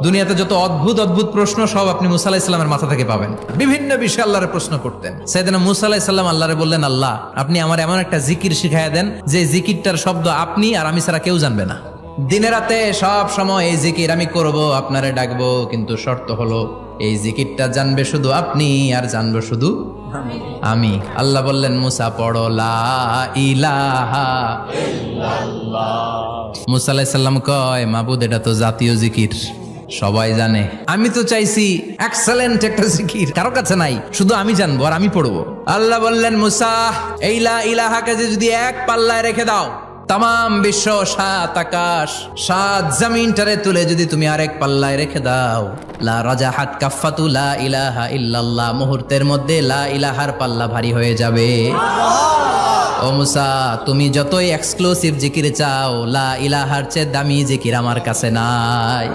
দুনিয়াতে যত অদ্ভুত অদ্ভুত প্রশ্ন সব আপনি মুসা আলাইহিস সালামের মাথা থেকে পাবেন। বিভিন্ন বিষয়ে আল্লাহরে প্রশ্ন করতেন। সাইয়েদনা মুসা আলাইহিস সালাম আল্লাহরে বললেন, আল্লাহ আপনি আমার এমন একটা জিকির শিখাইয়া দেন যে জিকিরটার শব্দ আপনি আর আমি ছাড়া কেউ জানবে না। দিনে রাতে সব সময় এই জিকির আমি করব, আপনারে ডাকবো, কিন্তু শর্ত হলো এই জিকিরটা জানবে শুধু আপনি আর জানবো শুধু আমি। আল্লাহ বললেন, মুসা পড়ো লা ইলাহা ইল্লাল্লাহ। মুসা আলাইহিস সালাম কয়, মাবুদ এটা তো জাতীয় জিকির, সবাই জানে। আমি তো চাইছি এক্সেলেন্ট একটা জিকির, কারো কাছে নাই, শুধু আমি জানবো আর আমি পড়বো। আল্লাহ বললেন, মুসা এই লা ইলাহাকে যদি এক পাল্লায় রেখে দাও, তাম বিশ্ব, সাত আকাশ, সাত জমিনটারে তুলে যদি তুমি আরেক পাল্লায় রেখে দাও, লা রাজাহাত কাফাতু লা ইলাহা ইল্লাল্লাহ, মুহূর্তের মধ্যে লা ইলাহার পাল্লা ভারী হয়ে যাবে। ও মুসা, তুমি যতই এক্সক্লুসিভ জিকির চাও, লা ইলাহার চেয়ে দামি জিকির আমার কাছে নাই।